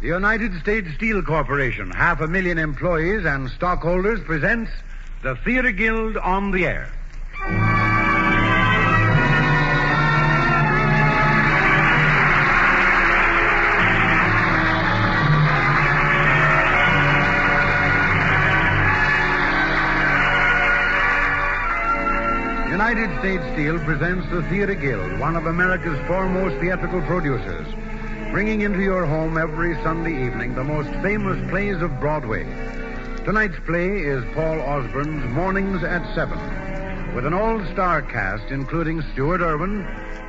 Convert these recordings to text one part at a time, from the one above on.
The United States Steel Corporation, 500,000 employees and stockholders, presents the Theater Guild on the Air. United States Steel presents the Theater Guild, one of America's foremost theatrical producers, bringing into your home every Sunday evening the most famous plays of Broadway. Tonight's play is Paul Osborn's Mornings at 7, with an all-star cast including Stuart Irwin,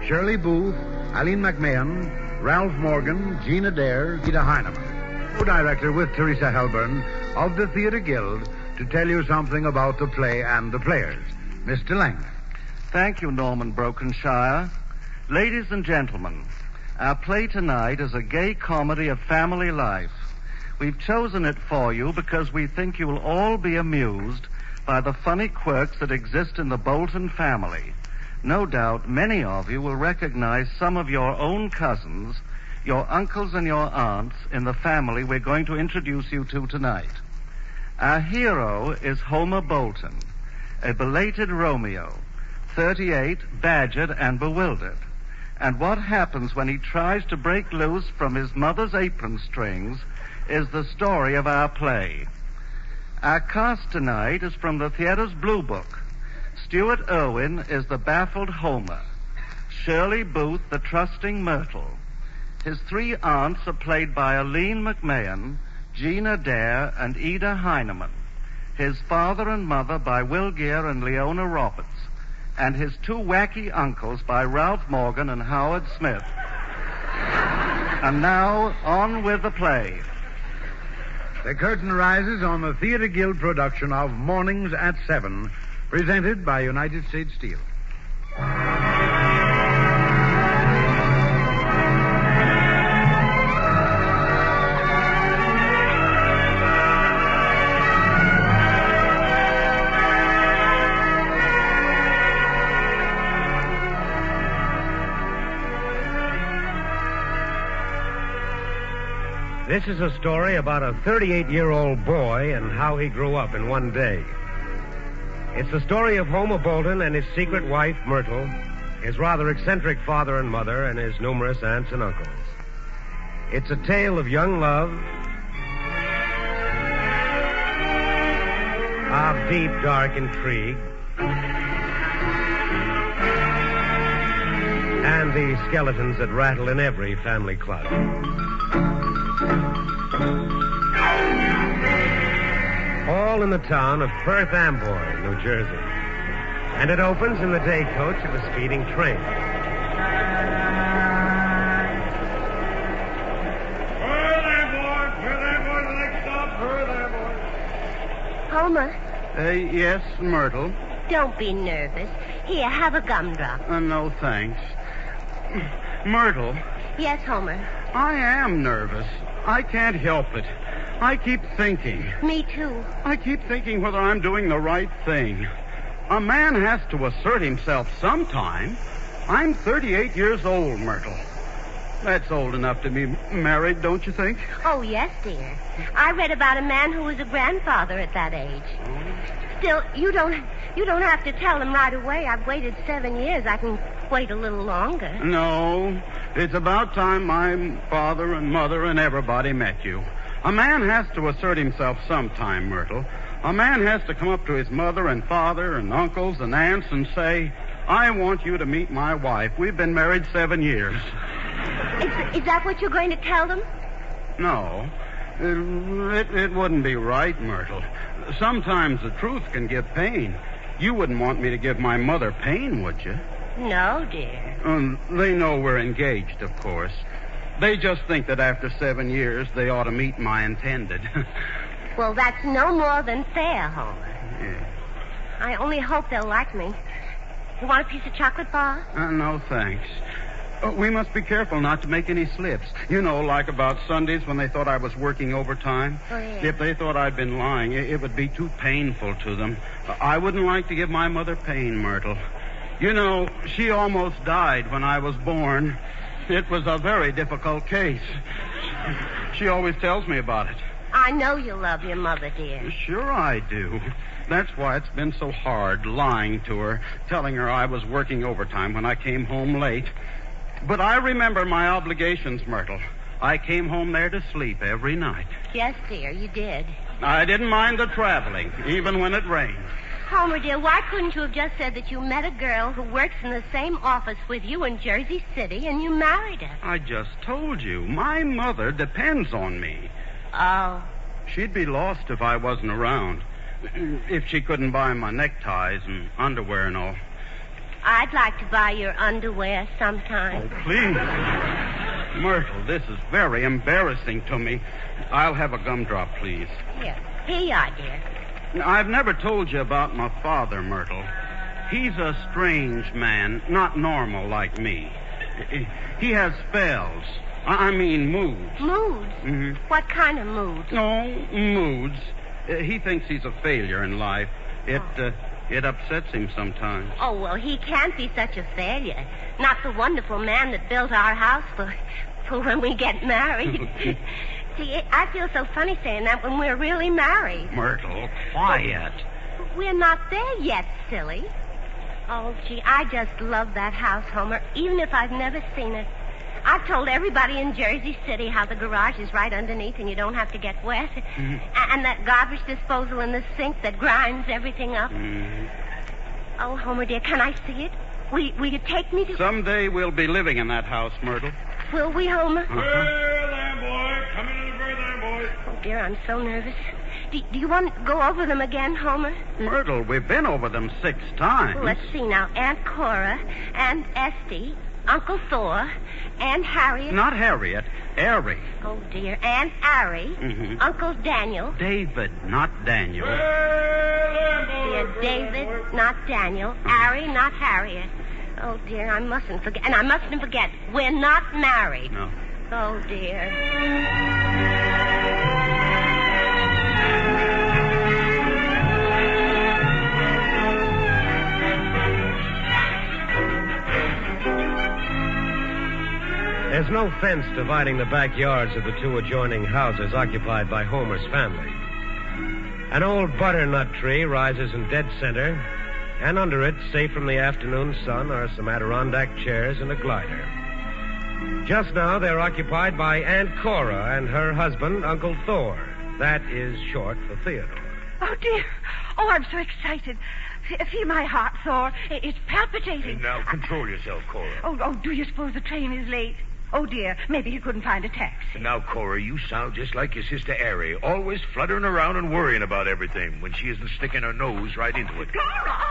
Shirley Booth, Eileen McMahon, Ralph Morgan, Jean Adair, Ida Heinemann. Co-director with Teresa Helburn of the Theater Guild to tell you something about the play and the players. Mr. Langdon. Thank you, Norman Brokenshire. Ladies and gentlemen, our play tonight is a gay comedy of family life. We've chosen it for you because we think you will all be amused by the funny quirks that exist in the Bolton family. No doubt many of you will recognize some of your own cousins, your uncles and your aunts in the family we're going to introduce you to tonight. Our hero is Homer Bolton, a belated Romeo, 38, badgered and bewildered. And what happens when he tries to break loose from his mother's apron strings is the story of our play. Our cast tonight is from the theater's Blue Book. Stuart Irwin is the baffled Homer. Shirley Booth, the trusting Myrtle. His three aunts are played by Eileen McMahon, Jean Adair, and Ida Heinemann. His father and mother by Will Geer and Leona Roberts. And his two wacky uncles by Ralph Morgan and Howard Smith. And now, on with the play. The curtain rises on the Theater Guild production of Mornings at 7, presented by United States Steel. This is a story about a 38-year-old boy and how he grew up in one day. It's the story of Homer Bolton and his secret wife, Myrtle, his rather eccentric father and mother, and his numerous aunts and uncles. It's a tale of young love, of deep, dark intrigue, and the skeletons that rattle in every family closet. All in the town of Perth Amboy, New Jersey. And it opens in the day coach of a speeding train. Hurry there, boys, the next stop. Hurry there, boys. Homer. Yes, Myrtle? Don't be nervous. Here, have a gumdrop. No, thanks. Myrtle. Yes, Homer. I am nervous. I can't help it. I keep thinking. Me too. I keep thinking whether I'm doing the right thing. A man has to assert himself sometime. I'm 38 years old, Myrtle. That's old enough to be married, don't you think? Oh, yes, dear. I read about a man who was a grandfather at that age. Still, you don't have to tell him right away. I've waited 7 years. I can wait a little longer. No. It's about time my father and mother and everybody met you. A man has to assert himself sometime, Myrtle. A man has to come up to his mother and father and uncles and aunts and say, I want you to meet my wife. We've been married 7 years. Is that what you're going to tell them? No. It wouldn't be right, Myrtle. Sometimes the truth can give pain. You wouldn't want me to give my mother pain, would you? No, dear. They know we're engaged, of course. They just think that after 7 years, they ought to meet my intended. Well, that's no more than fair, Homer. Yeah. I only hope they'll like me. You want a piece of chocolate bar? No, thanks. We must be careful not to make any slips. You know, like about Sundays when they thought I was working overtime. Oh, yeah. If they thought I'd been lying, it would be too painful to them. I wouldn't like to give my mother pain, Myrtle. You know, she almost died when I was born. It was a very difficult case. She always tells me about it. I know you love your mother, dear. Sure I do. That's why it's been so hard lying to her, telling her I was working overtime when I came home late. But I remember my obligations, Myrtle. I came home there to sleep every night. Yes, dear, you did. I didn't mind the traveling, even when it rained. Homer, dear, why couldn't you have just said that you met a girl who works in the same office with you in Jersey City and you married her? I just told you. My mother depends on me. Oh. She'd be lost if I wasn't around. If she couldn't buy my neckties and underwear and all. I'd like to buy your underwear sometime. Oh, please. Myrtle, this is very embarrassing to me. I'll have a gumdrop, please. Here you are, dear. I've never told you about my father, Myrtle. He's a strange man, not normal like me. He has spells. I mean moods. Moods? Mm-hmm. What kind of moods? No, moods. He thinks he's a failure in life. It upsets him sometimes. Oh, well, he can't be such a failure. Not the wonderful man that built our house for when we get married. See, I feel so funny saying that when we're really married. Myrtle, quiet. We're not there yet, silly. Oh, gee, I just love that house, Homer, even if I've never seen it. I've told everybody in Jersey City how the garage is right underneath and you don't have to get wet. Mm-hmm. And that garbage disposal in the sink that grinds everything up. Mm-hmm. Oh, Homer, dear, can I see it? Will you take me to... Someday we'll be living in that house, Myrtle. Will we, Homer? There, boy. Come in the bird there, boy. Oh, dear, I'm so nervous. Do you want to go over them again, Homer? Myrtle, we've been over them 6 times. Well, let's see now. Aunt Cora, Aunt Esty, Uncle Thor, Aunt Harriet. Not Harriet, Ari. Oh, dear. Aunt Ari. Mm-hmm. Uncle Daniel. David, not Daniel. Dear David, not Daniel. Ari, not Harriet. Oh, dear, I mustn't forget. And I mustn't forget, we're not married. No. Oh, dear. There's no fence dividing the backyards of the 2 adjoining houses occupied by Homer's family. An old butternut tree rises in dead center, and under it, safe from the afternoon sun, are some Adirondack chairs and a glider. Just now, they're occupied by Aunt Cora and her husband, Uncle Thor. That is short for Theodore. Oh, dear. Oh, I'm so excited. Feel my heart, Thor. It's palpitating. Now, control yourself, Cora. Oh, do you suppose the train is late? Oh, dear, maybe you couldn't find a taxi. Now, Cora, you sound just like your sister Ari, always fluttering around and worrying about everything when she isn't sticking her nose right into it. Cora!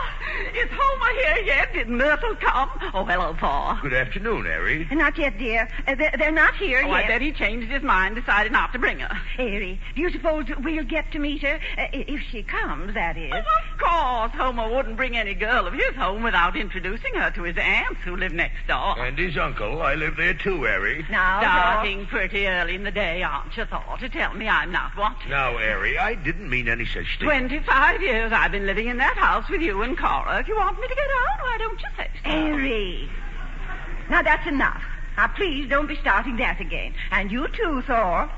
Is Homer here yet? Did Myrtle come? Oh, hello, Thor. Good afternoon, Ari. Not yet, dear. They're not here yet. I bet he changed his mind, decided not to bring her. Ari, do you suppose we'll get to meet her? If she comes, that is. Oh, of course. Homer wouldn't bring any girl of his home without introducing her to his aunts who live next door. And his uncle. I live there, too, Ari. Now, starting pretty early in the day, aren't you, Thor, to tell me I'm not what? Now, Ari, I didn't mean any such thing. 25 years I've been living in that house with you and Cora. If you want me to get out, why don't you say so? Ari. Now, that's enough. Now, please don't be starting that again. And you too, Thor.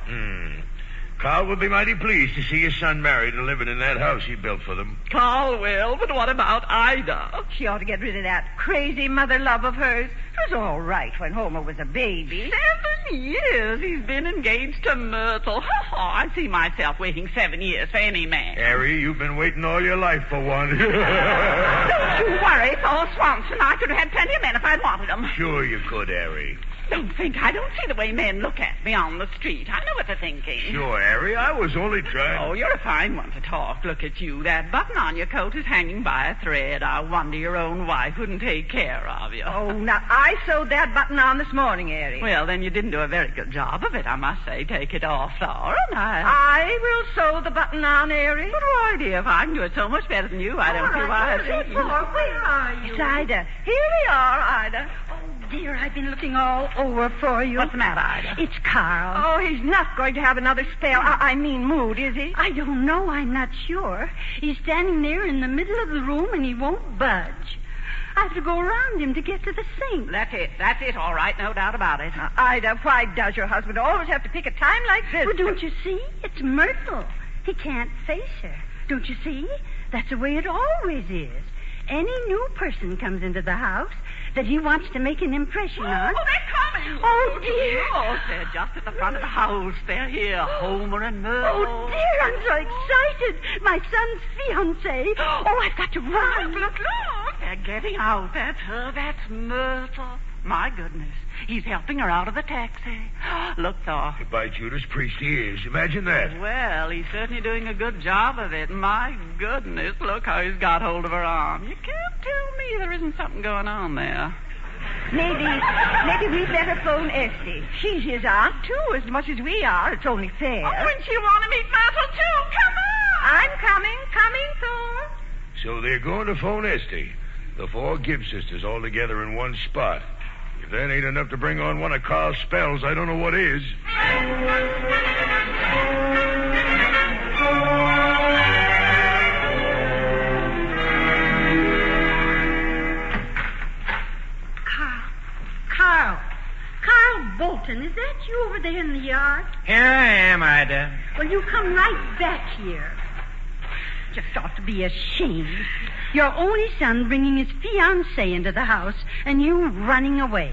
Carl will be mighty pleased to see his son married and living in that house he built for them. Carl will, but what about Ida? She ought to get rid of that crazy mother love of hers. It was all right when Homer was a baby. 7 years he's been engaged to Myrtle. I see myself waiting 7 years for any man. Harry, you've been waiting all your life for one. Don't you worry, Thor Swanson. I could have had plenty of men if I'd wanted them. Sure you could, Harry. I don't see the way men look at me on the street. I know what they're thinking. Sure, Harry, I was only trying... Oh, you're a fine one to talk. Look at you. That button on your coat is hanging by a thread. I wonder your own wife wouldn't take care of you. Oh, now, I sewed that button on this morning, Harry. Well, then you didn't do a very good job of it, I must say. Take it off, Thor, and I will sew the button on, Harry. But why, dear? If I can do it so much better than you, I don't see why I shouldn't. Where are you? It's Ida. Here we are, Ida. Dear, I've been looking all over for you. What's the matter, Ida? It's Carl. Oh, he's not going to have another spell. I mean mood, is he? I don't know. I'm not sure. He's standing there in the middle of the room and he won't budge. I have to go around him to get to the sink. That's it, all right. No doubt about it. Ida, why does your husband always have to pick a time like this? Well, don't you see? It's Myrtle. He can't face her. Don't you see? That's the way it always is. Any new person comes into the house that he wants to make an impression on. Oh, they're coming. Oh, dear. Oh, they're just at the front of the house. They're here, Homer and Myrtle. Oh, dear, I'm so excited. My son's fiancé. Oh, I've got to run. Look. They're getting out. That's her. That's Myrtle. My goodness. He's helping her out of the taxi. Look, Thor. By Judas Priest, he is. Imagine that. Well, he's certainly doing a good job of it. My goodness, look how he's got hold of her arm. You can't tell me there isn't something going on there. Maybe we'd better phone Esty. She's his aunt, too, as much as we are. It's only fair. Oh, and she want to meet Myrtle, too. Come on. I'm coming, Thor. So they're going to phone Esty. The 4 Gibb sisters all together in one spot. If that ain't enough to bring on one of Carl's spells, I don't know what is. Carl Bolton, is that you over there in the yard? Here I am, Ida. Well, you come right back here. Just ought to be ashamed. Your only son bringing his fiancée into the house, and you running away.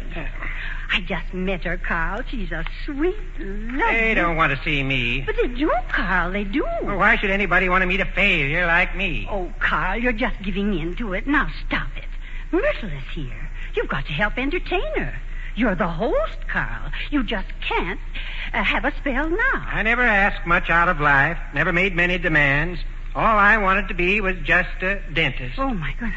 I just met her, Carl. She's a sweet, lovely... They don't want to see me. But they do, Carl, they do. Well, why should anybody want to meet a failure like me? Oh, Carl, you're just giving in to it. Now, stop it. Myrtle is here. You've got to help entertain her. You're the host, Carl. You just can't have a spell now. I never asked much out of life, never made many demands. All I wanted to be was just a dentist. Oh, my goodness.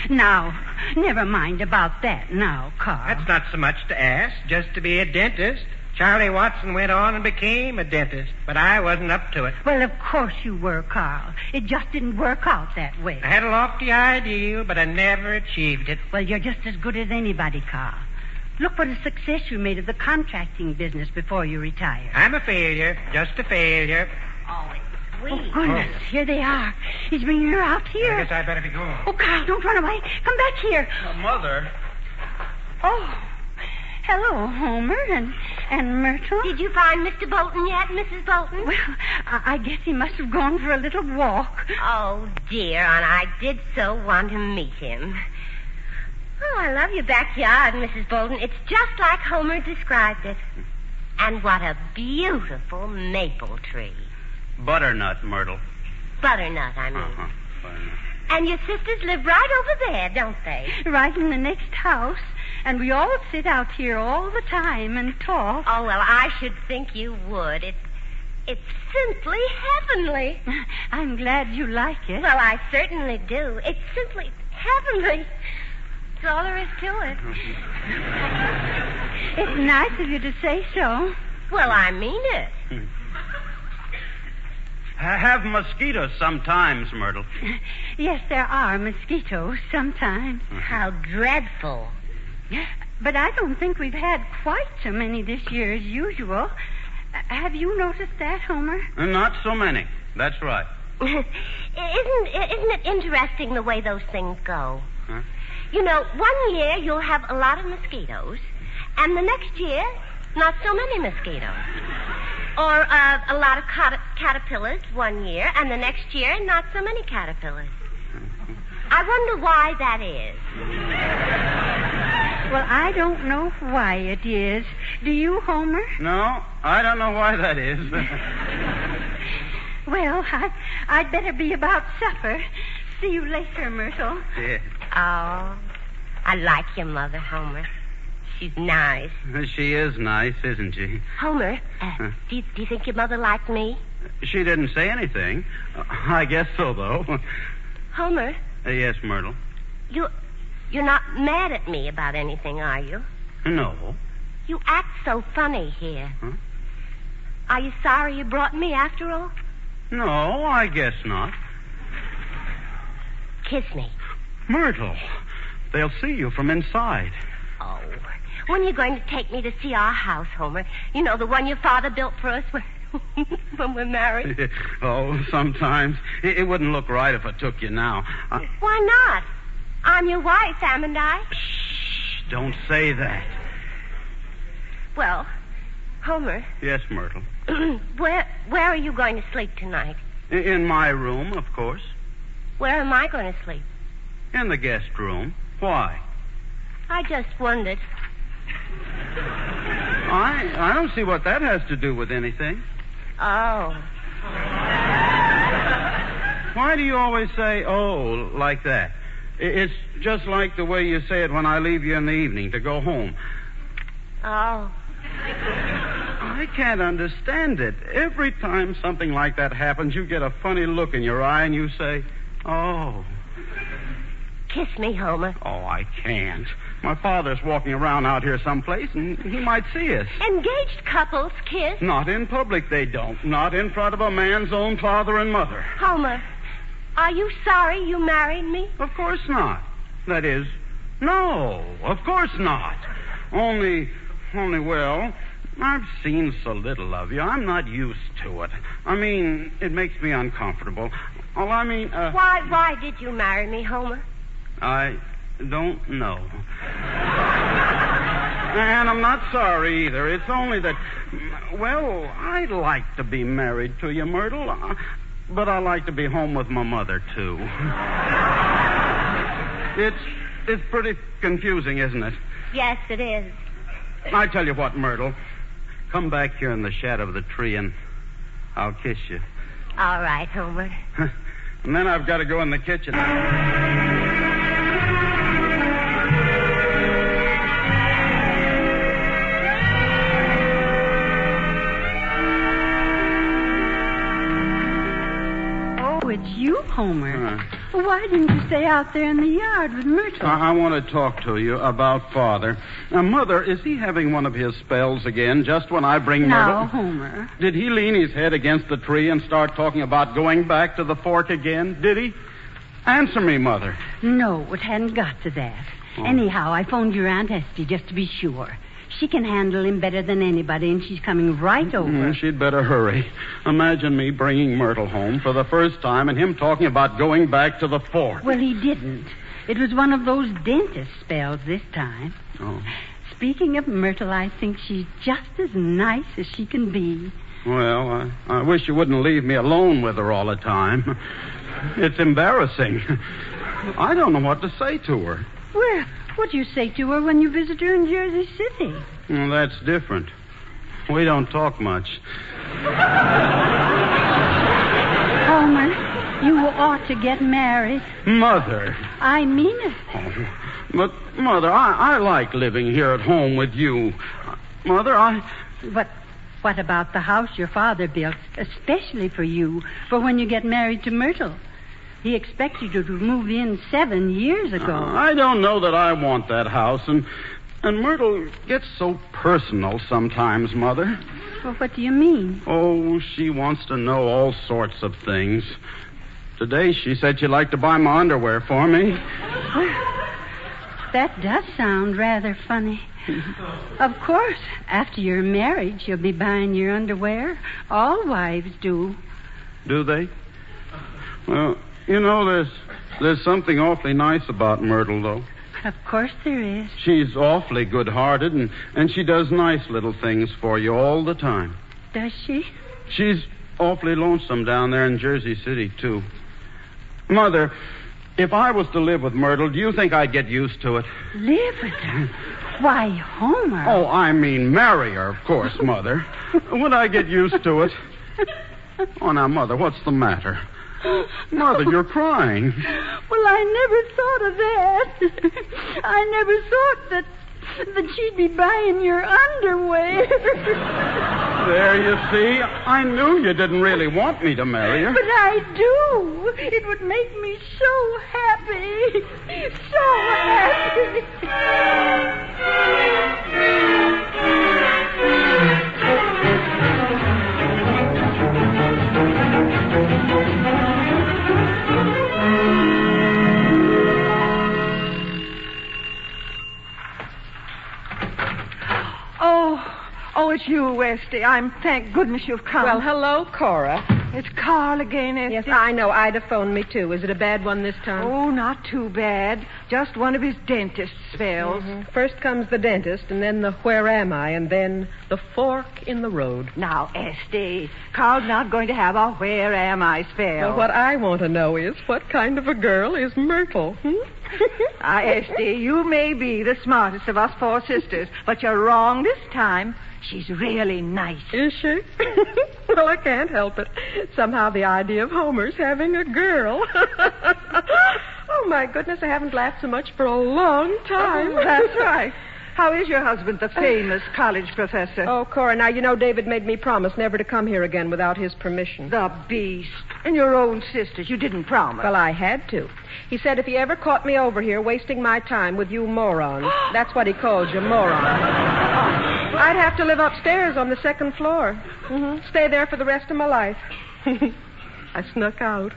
Now, never mind about that now, Carl. That's not so much to ask, just to be a dentist. Charlie Watson went on and became a dentist, but I wasn't up to it. Well, of course you were, Carl. It just didn't work out that way. I had a lofty ideal, but I never achieved it. Well, you're just as good as anybody, Carl. Look what a success you made of the contracting business before you retired. I'm a failure, just a failure. Oh, it's sweet. Oh, goodness, here they are. He's bringing her out here. I guess I better be going. Oh, Carl, don't run away. Come back here. Mother. Oh, hello, Homer and Myrtle. Did you find Mr. Bolton yet, Mrs. Bolton? Well, I guess he must have gone for a little walk. Oh, dear, and I did so want to meet him. Oh, I love your backyard, Mrs. Bolton. It's just like Homer described it. And what a beautiful maple tree. Butternut, Myrtle. Butternut, I mean. Butternut. And your sisters live right over there, don't they? Right in the next house. And we all sit out here all the time and talk. Oh, well, I should think you would. It's simply heavenly. I'm glad you like it. Well, I certainly do. It's simply heavenly. That's all there is to it. It's nice of you to say so. Well, I mean it. I have mosquitoes sometimes, Myrtle. Yes, there are mosquitoes sometimes. How dreadful. But I don't think we've had quite so many this year as usual. Have you noticed that, Homer? Not so many. That's right. Isn't it interesting the way those things go? Huh? You know, one year you'll have a lot of mosquitoes, and the next year, not so many mosquitoes. Or a lot of caterpillars one year, and the next year, not so many caterpillars. I wonder why that is. Well, I don't know why it is. Do you, Homer? No, I don't know why that is. Well, I'd better be about supper. See you later, Myrtle. Yeah. Oh, I like your mother, Homer. She's nice. She is nice, isn't she? Homer, do you think your mother liked me? She didn't say anything. I guess so, though. Homer? Yes, Myrtle. You're not mad at me about anything, are you? No. You act so funny here. Huh? Are you sorry you brought me after all? No, I guess not. Kiss me. Myrtle, they'll see you from inside. Oh, when are you going to take me to see our house, Homer? You know, the one your father built for us when we're married. Oh, sometimes. It wouldn't look right if I took you now. Why not? I'm your wife, am I? Shh, don't say that. Well, Homer. Yes, Myrtle. Where are you going to sleep tonight? In my room, of course. Where am I going to sleep? In the guest room. Why? I just wondered. I don't see what that has to do with anything. Oh. Why do you always say, oh, like that? It's just like the way you say it when I leave you in the evening to go home. Oh. I can't understand it. Every time something like that happens, you get a funny look in your eye and you say, oh. Kiss me, Homer. Oh, I can't. My father's walking around out here someplace, and he might see us. Engaged couples kiss? Not in public, they don't. Not in front of a man's own father and mother. Homer, are you sorry you married me? Of course not. That is, no, of course not. Only, well, I've seen so little of you. I'm not used to it. I mean, it makes me uncomfortable. Why did you marry me, Homer? I don't know. And I'm not sorry either. It's only that, well, I'd like to be married to you, Myrtle. But I like to be home with my mother, too. It's pretty confusing, isn't it? Yes, it is. I tell you what, Myrtle. Come back here in the shadow of the tree and I'll kiss you. All right, Homer. And then I've got to go in the kitchen. It's you, Homer. Well, why didn't you stay out there in the yard with Myrtle? I want to talk to you about Father. Now, Mother, is he having one of his spells again just when I bring Myrtle? No, Homer. Did he lean his head against the tree and start talking about going back to the fork again? Did he? Answer me, Mother. No, it hadn't got to that. Oh. Anyhow, I phoned your Aunt Esty just to be sure. She can handle him better than anybody, and she's coming right over. She'd better hurry. Imagine me bringing Myrtle home for the first time and him talking about going back to the fork. Well, he didn't. It was one of those dentist spells this time. Oh. Speaking of Myrtle, I think she's just as nice as she can be. Well, I wish you wouldn't leave me alone with her all the time. It's embarrassing. I don't know what to say to her. Well, what do you say to her when you visit her in Jersey City? Well, that's different. We don't talk much. Homer, you ought to get married. Mother. I mean it. Oh, but, Mother, I like living here at home with you. Mother, But what about the house your father built, especially for you, for when you get married to Myrtle? He expected you to move in 7 years ago. I don't know that I want that house, and Myrtle gets so personal sometimes, Mother. Well, what do you mean? Oh, she wants to know all sorts of things. Today she said she'd like to buy my underwear for me. That does sound rather funny. Of course, after you're married, you'll be buying your underwear. All wives do. Do they? Well, you know, there's something awfully nice about Myrtle, though. Of course there is. She's awfully good-hearted, and she does nice little things for you all the time. Does she? She's awfully lonesome down there in Jersey City, too. Mother, if I was to live with Myrtle, do you think I'd get used to it? Live with her? Why, Homer. Oh, I mean marry her, of course, Mother. Would I get used to it? Oh, now, Mother, what's the matter? Mother, you're crying. Well, I never thought of that. I never thought that she'd be buying your underwear. There, you see. I knew you didn't really want me to marry her. But I do. It would make me so happy. So happy. Oh, it's you, Westy. Thank goodness you've come. Well, hello, Cora. It's Carl again, Esty. Yes, I know. Ida phoned me, too. Is it a bad one this time? Oh, not too bad. Just one of his dentist spells. First comes the dentist, and then the where am I, and then the fork in the road. Now, Esty, Carl's not going to have a where am I spell. Well, what I want to know is what kind of a girl is Myrtle? Esty, you may be the smartest of us 4 sisters, but you're wrong this time. She's really nice. Is she? Well, I can't help it. Somehow the idea of Homer's having a girl. Oh, my goodness, I haven't laughed so much for a long time. Oh, that's right. How is your husband, the famous college professor? Oh, Cora, now, you know David made me promise never to come here again without his permission. The beast. And your own sisters, you didn't promise. Well, I had to. He said if he ever caught me over here wasting my time with you morons, that's what he calls you, morons, I'd have to live upstairs on the 2nd floor. Stay there for the rest of my life. I snuck out.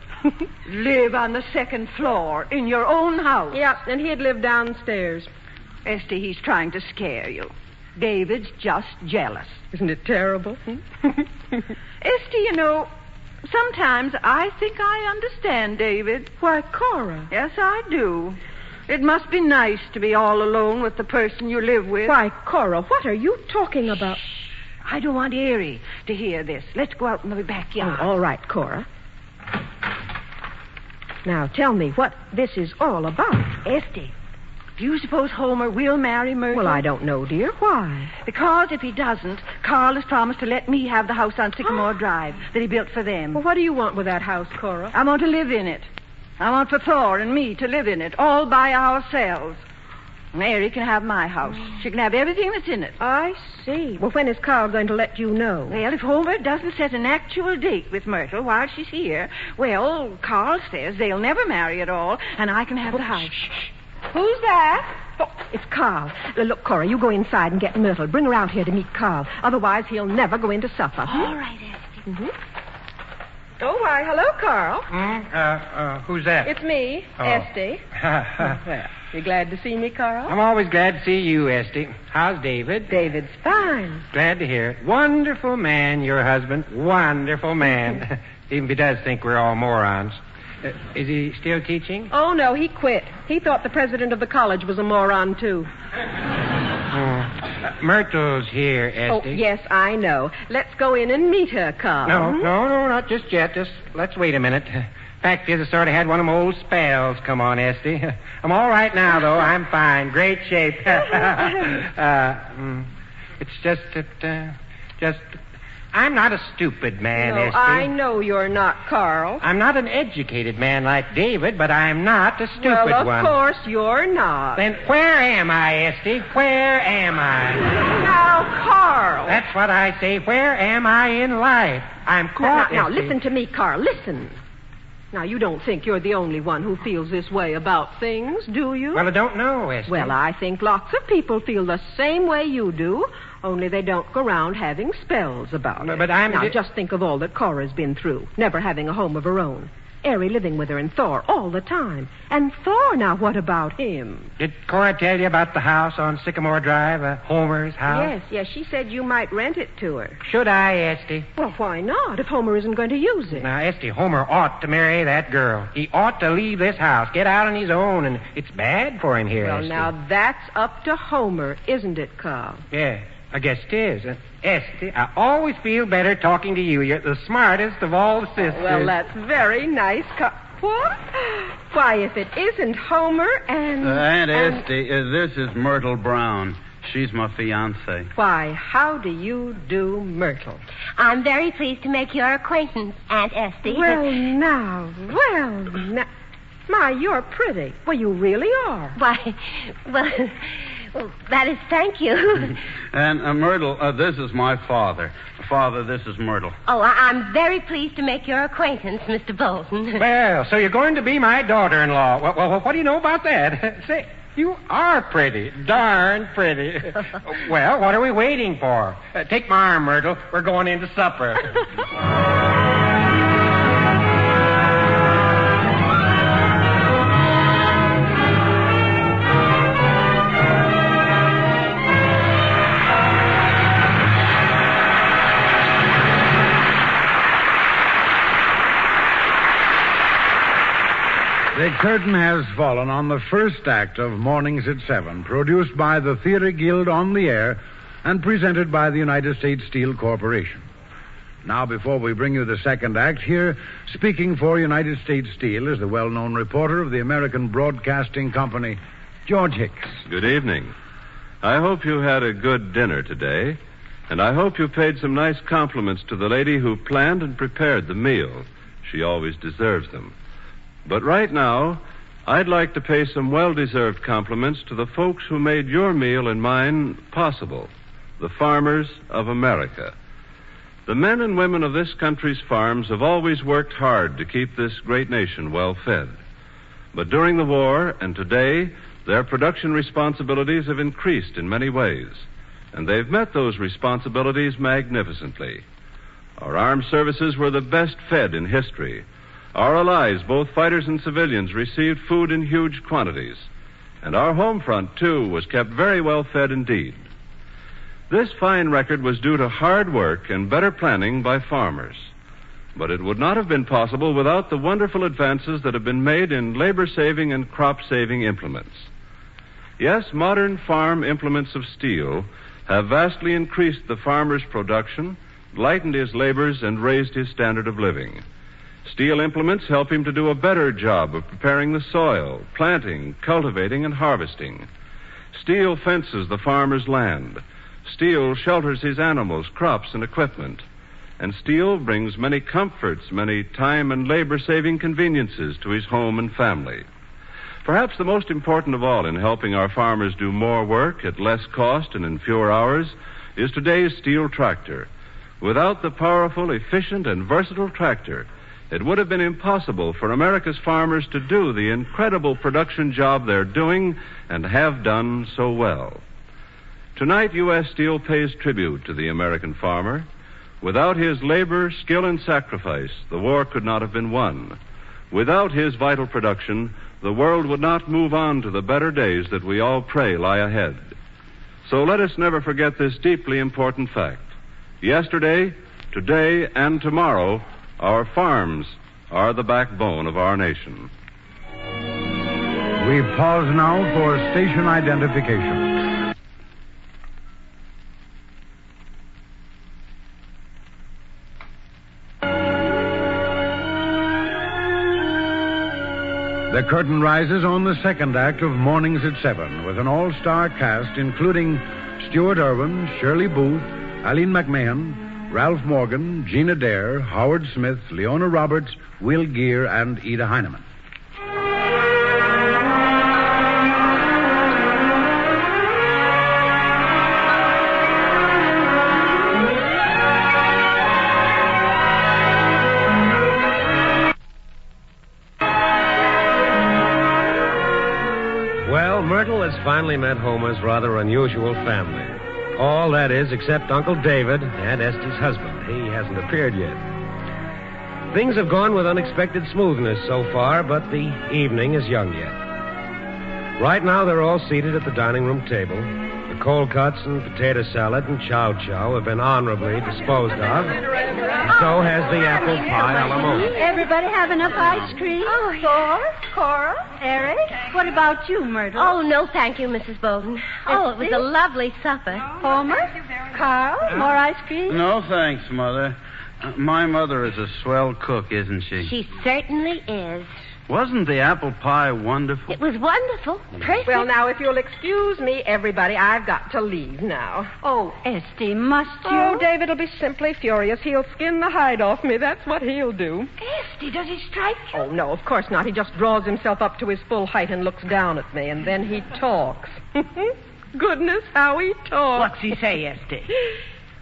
Live on the 2nd floor in your own house? Yeah, and he'd live downstairs. Esty, he's trying to scare you. David's just jealous. Isn't it terrible? Esty, you know, sometimes I think I understand David. Why, Cora. Yes, I do. It must be nice to be all alone with the person you live with. Why, Cora, what are you talking about? Shh. I don't want Erie to hear this. Let's go out in the backyard. Oh, all right, Cora. Now, tell me what this is all about. Esty, do you suppose Homer will marry Myrtle? Well, I don't know, dear. Why? Because if he doesn't, Carl has promised to let me have the house on Sycamore Drive that he built for them. Well, what do you want with that house, Cora? I want to live in it. I want for Thor and me to live in it, all by ourselves. Mary can have my house. She can have everything that's in it. I see. Well, when is Carl going to let you know? Well, if Homer doesn't set an actual date with Myrtle while she's here, well, Carl says they'll never marry at all, and I can have the house. Shh. Who's that? Oh, it's Carl. Look, Cora, you go inside and get Myrtle. Bring her out here to meet Carl. Otherwise, he'll never go into supper. All right, Esty. Oh, why, hello, Carl. Who's that? It's me, Esty. Well, you glad to see me, Carl? I'm always glad to see you, Esty. How's David? David's fine. Glad to hear it. Wonderful man, your husband. Wonderful man. Even if he does think we're all morons. Is he still teaching? Oh, no, he quit. He thought the president of the college was a moron, too. Myrtle's here, Esty. Oh, yes, I know. Let's go in and meet her, Carl. No, not just yet. Just let's wait a minute. Fact is, I sort of had one of my old spells come on, Esty. I'm all right now, though. I'm fine. Great shape. It's just that, I'm not a stupid man, No, Esty. I know you're not, Carl. I'm not an educated man like David, but I'm not a stupid well, of one. Of course you're not. Then where am I, Esty? Where am I? Now, Carl. That's what I say. Where am I in life? I'm caught, Now, Esty. listen to me, Carl. Listen. Now, you don't think you're the only one who feels this way about things, do you? Well, I don't know, Esty. Well, I think lots of people feel the same way you do, only they don't go around having spells about it. But I'm... Now, just think of all that Cora's been through, never having a home of her own. Eri living with her and Thor all the time. And Thor, now, what about him? Did Cora tell you about the house on Sycamore Drive, Homer's house? Yes, she said you might rent it to her. Should I, Esty? Well, why not, if Homer isn't going to use it? Now, Esty, Homer ought to marry that girl. He ought to leave this house, get out on his own, and it's bad for him here, Well, Esty. now, that's up to Homer, isn't it, Carl? Yeah, I guess it is. Esty, I always feel better talking to you. You're the smartest of all the sisters. Well, that's very nice, What? Why, if it isn't Homer and... Aunt Esty, this is Myrtle Brown. She's my fiancée. Why, how do you do, Myrtle? I'm very pleased to make your acquaintance, Aunt Esty. Well, now. My, you're pretty. Well, you really are. Why, well, that is thank you. And Myrtle, this is my father. Father, this is Myrtle. Oh, I'm very pleased to make your acquaintance, Mr. Bolton. Well, so you're going to be my daughter-in-law. Well, what do you know about that? Say, you are pretty. Darn pretty. Well, what are we waiting for? Take my arm, Myrtle. We're going into supper. curtain has fallen on the first act of Mornings at 7, produced by the Theater Guild on the air and presented by the United States Steel Corporation. Now, before we bring you the second act, here, speaking for United States Steel, is the well-known reporter of the American Broadcasting Company, George Hicks. Good evening. I hope you had a good dinner today, and I hope you paid some nice compliments to the lady who planned and prepared the meal. She always deserves them. But right now, I'd like to pay some well-deserved compliments to the folks who made your meal and mine possible, the farmers of America. The men and women of this country's farms have always worked hard to keep this great nation well fed. But during the war and today, their production responsibilities have increased in many ways, and they've met those responsibilities magnificently. Our armed services were the best fed in history. Our allies, both fighters and civilians, received food in huge quantities. And our home front, too, was kept very well fed indeed. This fine record was due to hard work and better planning by farmers. But it would not have been possible without the wonderful advances that have been made in labor-saving and crop-saving implements. Yes, modern farm implements of steel have vastly increased the farmer's production, lightened his labors, and raised his standard of living. Steel implements help him to do a better job of preparing the soil, planting, cultivating, and harvesting. Steel fences the farmer's land. Steel shelters his animals, crops, and equipment. And steel brings many comforts, many time and labor-saving conveniences to his home and family. Perhaps the most important of all in helping our farmers do more work at less cost and in fewer hours is today's steel tractor. Without the powerful, efficient, and versatile tractor, it would have been impossible for America's farmers to do the incredible production job they're doing and have done so well. Tonight, U.S. Steel pays tribute to the American farmer. Without his labor, skill, and sacrifice, the war could not have been won. Without his vital production, the world would not move on to the better days that we all pray lie ahead. So let us never forget this deeply important fact. Yesterday, today, and tomorrow, our farms are the backbone of our nation. We pause now for station identification. The curtain rises on the second act of Mornings at 7 with an all-star cast including Stuart Irwin, Shirley Booth, Eileen McMahon, Ralph Morgan, Gina Dare, Howard Smith, Leona Roberts, Will Geer, and Ida Heineman. Well, Myrtle has finally met Homer's rather unusual family. All, that is, except Uncle David and Estie's husband. He hasn't appeared yet. Things have gone with unexpected smoothness so far, but the evening is young yet. Right now, they're all seated at the dining room table. The cold cuts and potato salad and chow-chow have been honorably disposed of. So has the apple pie a la mode. Everybody have enough ice cream? Oh, Thor, Cora, Eric. What about you, Myrtle? Oh, no, thank you, Mrs. Bolden. Oh, it was a lovely supper. Homer? Carl, more ice cream? No, thanks, Mother. My mother is a swell cook, isn't she? She certainly is. Wasn't the apple pie wonderful? It was wonderful. Perfect. Well, now, if you'll excuse me, everybody, I've got to leave now. Oh, Esty, must you? Oh, David will be simply furious. He'll skin the hide off me. That's what he'll do. Esty, does he strike you? Oh, no, of course not. He just draws himself up to his full height and looks down at me, and then he talks. Goodness, how he talks. What's he say, Esty?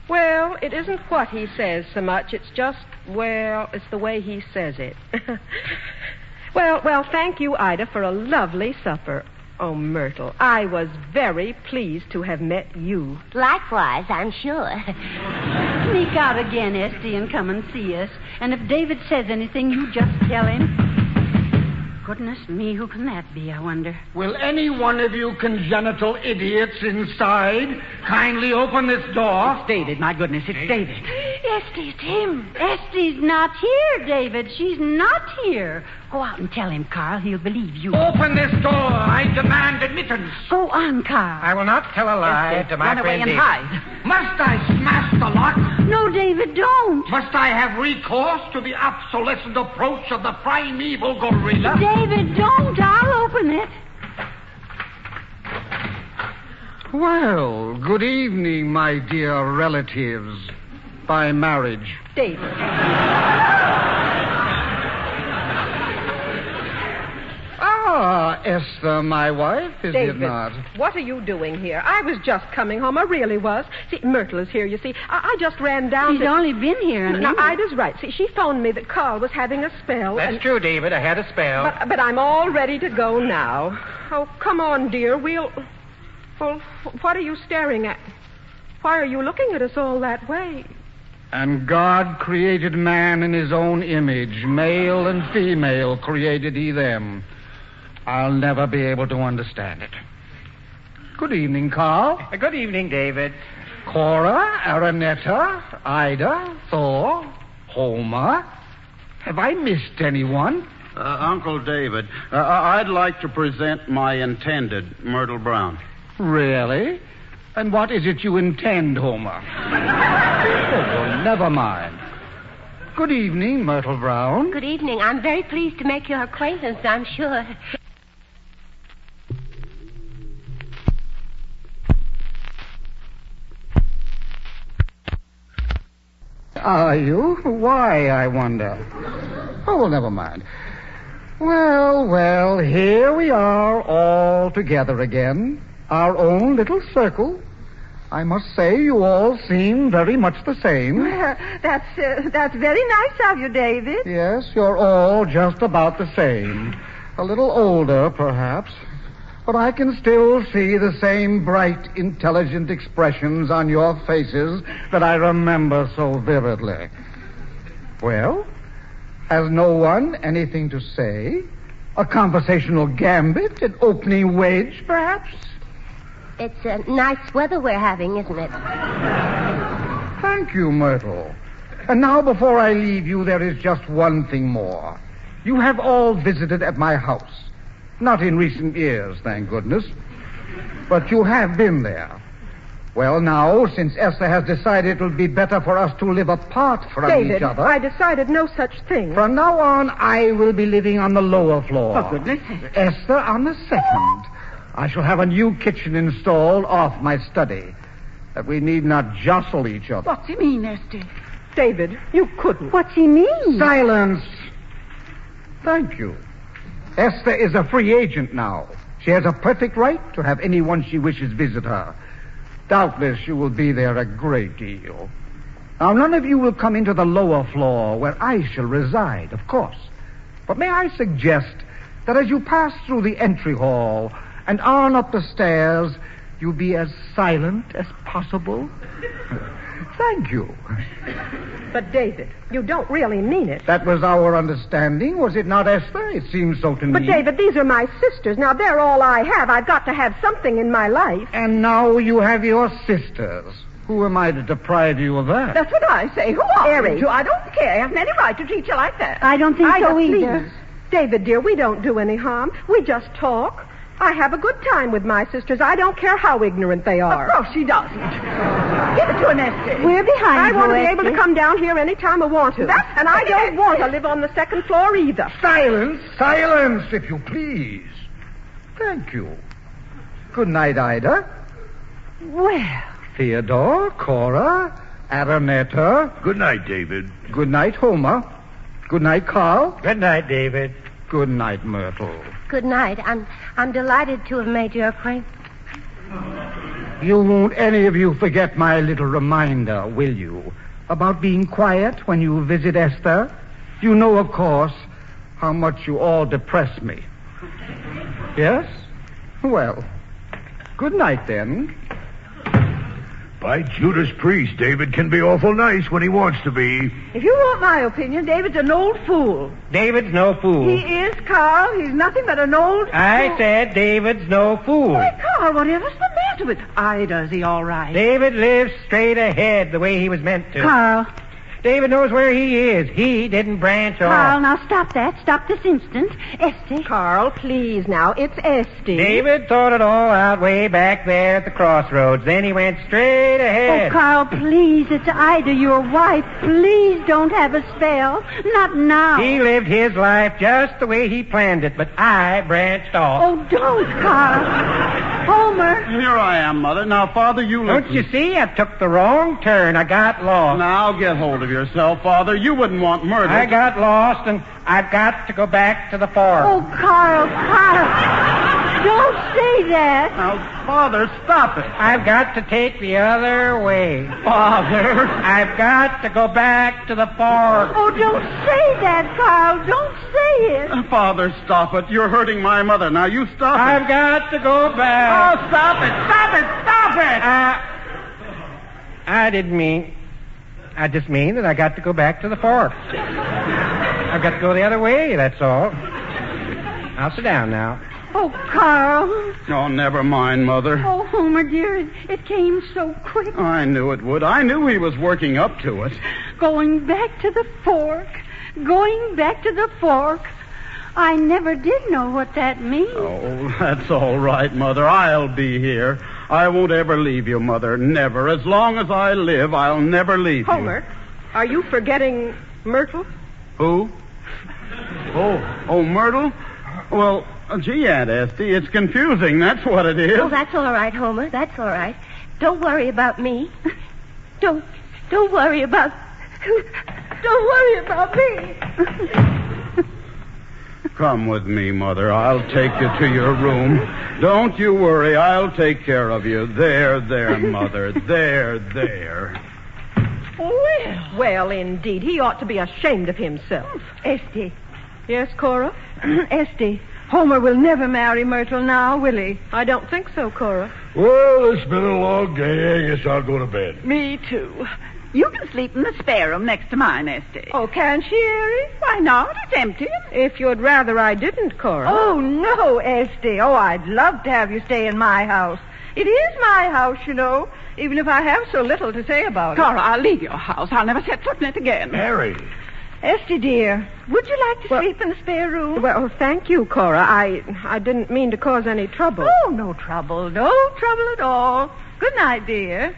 Well, it isn't what he says so much. It's just, well, it's the way he says it. Well, thank you, Ida, for a lovely supper. Oh, Myrtle, I was very pleased to have met you. Likewise, I'm sure. Sneak out again, Esty, and come and see us. And if David says anything, you just tell him. Goodness me, who can that be, I wonder? Will any one of you congenital idiots inside kindly open this door? It's David, my goodness, it's David. Esty, it's him. Esty's not here, David. She's not here. Go out and tell him, Carl. He'll believe you. Open this door. I demand admittance. Go on, Carl. I will not tell a lie Esty, to my run away friend and David. hide. Must I smash the lock? No, David, don't. Must I have recourse to the obsolescent approach of the primeval gorilla? David, don't. I'll open it. Well, good evening, my dear relatives. By marriage. David. Ah, Esther, my wife, is David, it not? what are you doing here? I was just coming home. I really was. See, Myrtle is here, you see. I just ran down She's only been here a minute. No, Ida's right. See, she phoned me that Carl was having a spell. That's true, David. I had a spell. But I'm all ready to go now. Oh, come on, dear. Well, what are you staring at? Why are you looking at us all that way? And God created man in his own image. Male and female created he them. I'll never be able to understand it. Good evening, Carl. Good evening, David. Cora, Aranetta, Ida, Thor, Homer. Have I missed anyone? Uncle David, I'd like to present my intended, Myrtle Brown. Really? And what is it you intend, Homer? Well, never mind. Good evening, Myrtle Brown. Good evening. I'm very pleased to make your acquaintance, I'm sure. Are you? Why, I wonder. Oh, well, never mind. Well, here we are all together again. Our own little circle. I must say you all seem very much the same. Well, that's very nice of you, David. Yes, you're all just about the same. A little older, perhaps. But I can still see the same bright, intelligent expressions on your faces that I remember so vividly. Well, has no one anything to say? A conversational gambit? An opening wedge, perhaps? It's nice weather we're having, isn't it? Thank you, Myrtle. And now, before I leave you, there is just one thing more. You have all visited at my house. Not in recent years, thank goodness. But you have been there. Well, now, since Esther has decided it will be better for us to live apart from David, each other... I decided no such thing. From now on, I will be living on the lower floor. For goodness sake. Esther on the second. I shall have a new kitchen installed off my study, that we need not jostle each other. What's he mean, Esty? David, you couldn't. What's he mean? Silence. Thank you. Esther is a free agent now. She has a perfect right to have anyone she wishes visit her. Doubtless you will be there a great deal. Now, none of you will come into the lower floor where I shall reside, of course. But may I suggest that as you pass through the entry hall and on up the stairs, you be as silent as possible? Thank you. But, David, you don't really mean it. That was our understanding, was it not, Esther? It seems so to me. But, David, these are my sisters. Now, they're all I have. I've got to have something in my life. And now you have your sisters. Who am I to deprive you of that? That's what I say. Who are Harry. you? I don't care. I haven't any right to treat you like that. I don't think so either. Please. David, dear, we don't do any harm. We just talk. I have a good time with my sisters. I don't care how ignorant they are. Of course she doesn't. Give it to an Esty. We're behind I you, want to be Esty. able to come down here any time I want to. And I don't want to live on the second floor either. Silence, if you please. Thank you. Good night, Ida. Well, Theodore, Cora, Aranetta. Good night, David. Good night, Homer. Good night, Carl. Good night, David. Good night, Myrtle. Good night. I'm delighted to have made your acquaintance. You won't any of you forget my little reminder, will you? About being quiet when you visit Esther? You know, of course, how much you all depress me. Yes? Well, good night, then. By Judas Priest, David can be awful nice when he wants to be. if you want my opinion, David's an old fool. David's no fool. He is, Carl. He's nothing but an old I fool. said David's no fool. Why, Carl, whatever's the matter with Ida? Is he all right? David lives straight ahead the way he was meant to. Carl, David knows where he is. He didn't branch Carl, off. now stop that. Stop this instant. Esty. Carl, please now. It's Esty. David thought it all out way back there at the crossroads. Then he went straight ahead. Oh, Carl, please. It's Ida, your wife. Please don't have a spell. Not now. He lived his life just the way he planned it, but I branched off. Oh, don't, Carl. Homer. Here I am, Mother. Now, Father, you listen. Don't you see? I took the wrong turn. I got lost. Now, get hold of yourself, Father. You wouldn't want murder. I got lost, and I've got to go back to the fork. Oh, Carl. Don't say that. Now, Father, stop it. I've got to take the other way. Father. I've got to go back to the fork. Oh, don't say that, Carl. Don't say it. Father, stop it. You're hurting my mother. Now, you stop it. I've got to go back. Oh, stop it. Stop it. Stop it. I didn't mean... I just mean that I got to go back to the fork. I've got to go the other way, that's all. I'll sit down now. Oh, Carl. Oh, never mind, Mother. Oh, Homer, dear, it came so quick. I knew it would. I knew he was working up to it. Going back to the fork. Going back to the fork. I never did know what that means. Oh, that's all right, Mother. I'll be here. I won't ever leave you, Mother. Never. As long as I live, I'll never leave you. Homer, are you forgetting Myrtle? Who? Oh, Myrtle? Well, gee, Aunt Esty, it's confusing. That's what it is. Oh, that's all right, Homer. That's all right. Don't worry about me. Don't worry about... Don't worry about me. Come with me, Mother. I'll take you to your room. Don't you worry. I'll take care of you. There, Mother. There. Well, indeed. He ought to be ashamed of himself. Esty. Yes, Cora? Esty. Homer will never marry Myrtle now, will he? I don't think so, Cora. Well, it's been a long day. I guess I'll go to bed. Me, too. You can sleep in the spare room next to mine, Esty. Oh, can she, Harry? Why not? It's empty. If you'd rather I didn't, Cora. Oh, no, Esty. Oh, I'd love to have you stay in my house. It is my house, you know, even if I have so little to say about Cora, I'll leave your house. I'll never set foot in it again. Harry. it. Esty, dear, would you like to sleep in the spare room? Well, thank you, Cora. I didn't mean to cause any trouble. Oh, no trouble. No trouble at all. Good night, dear.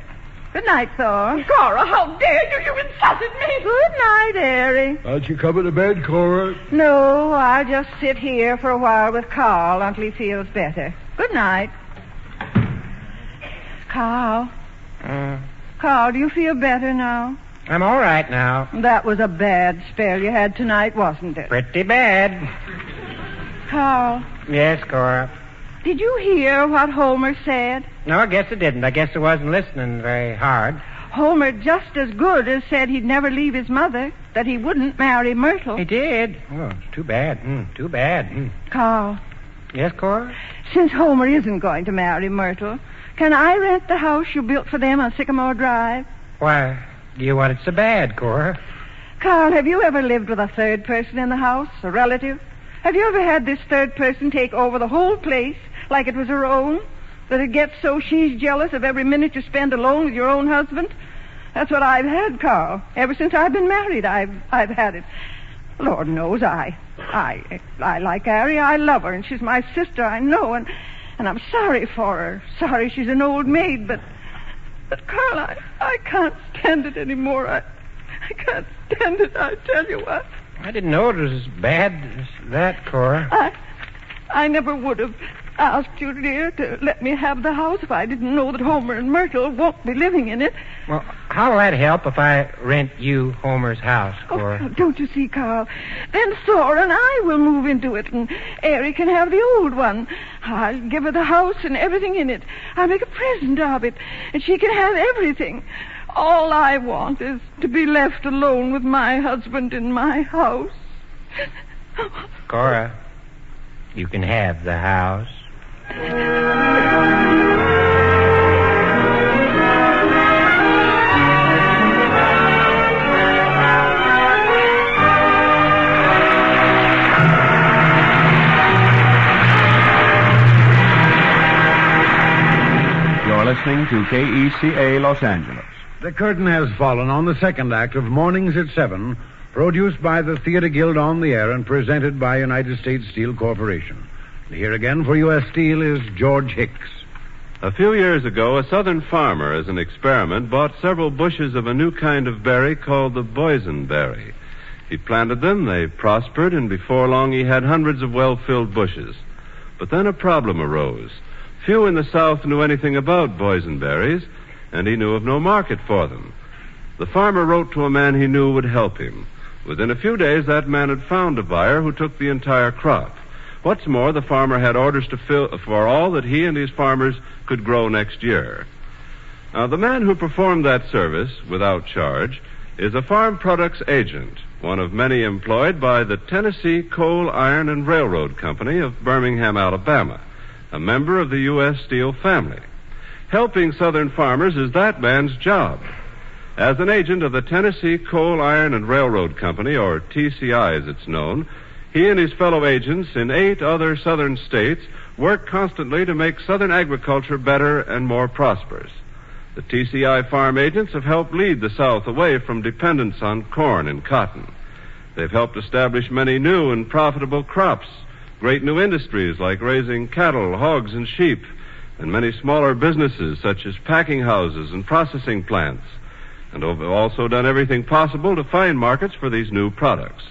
Good night, Thor. Cora, how dare you? You insulted me. Good night, Harry. Aren't you coming to bed, Cora? No, I'll just sit here for a while with Carl until he feels better. Good night. Carl. Carl, do you feel better now? I'm all right now. That was a bad spell you had tonight, wasn't it? Pretty bad. Carl, Yes, Cora. did you hear what Homer said? No, I guess I didn't. I guess I wasn't listening very hard. Homer just as good as said he'd never leave his mother, that he wouldn't marry Myrtle. He did. Oh, too bad. Too bad. Carl, Yes, Cora? since Homer isn't going to marry Myrtle, can I rent the house you built for them on Sycamore Drive? Why, do you want it so bad, Cora? Carl, have you ever lived with a third person in the house, a relative? Have you ever had this third person take over the whole place like it was her own? That it gets so she's jealous of every minute you spend alone with your own husband? That's what I've had, Carl. Ever since I've been married, I've had it. Lord knows I like Harry. I love her, and she's my sister, I know, and I'm sorry for her. Sorry she's an old maid, but Carl, I can't stand it anymore. I can't stand it, I tell you what. I didn't know it was as bad as that, Cora. I never would have asked you, dear, to let me have the house if I didn't know that Homer and Myrtle won't be living in it. Well, how'll that help if I rent you Homer's house, Cora? Oh, don't you see, Carl? Then Thor and I will move into it, and Harry can have the old one. I'll give her the house and everything in it. I'll make a present of it, and she can have everything. All I want is to be left alone with my husband in my house. Cora, you can have the house. You're listening to KECA Los Angeles, The curtain has fallen on the second act of Mornings at 7, produced by the Theater Guild on the Air and presented by United States Steel Corporation. Here again for U.S. Steel is George Hicks. A few years ago, a southern farmer, as an experiment, bought several bushes of a new kind of berry called the boysenberry. He planted them, they prospered, and before long he had hundreds of well-filled bushes. But then a problem arose. Few in the South knew anything about boysenberries, and he knew of no market for them. The farmer wrote to a man he knew would help him. Within a few days, that man had found a buyer who took the entire crop. What's more, the farmer had orders to fill for all that he and his farmers could grow next year. Now, the man who performed that service without charge is a farm products agent, one of many employed by the Tennessee Coal, Iron, and Railroad Company of Birmingham, Alabama, a member of the U.S. Steel family. Helping Southern farmers is that man's job. As an agent of the Tennessee Coal, Iron, and Railroad Company, or TCI as it's known, he and his fellow agents in 8 other southern states work constantly to make southern agriculture better and more prosperous. The TCI farm agents have helped lead the South away from dependence on corn and cotton. They've helped establish many new and profitable crops, great new industries like raising cattle, hogs, and sheep, and many smaller businesses such as packing houses and processing plants, and have also done everything possible to find markets for these new products.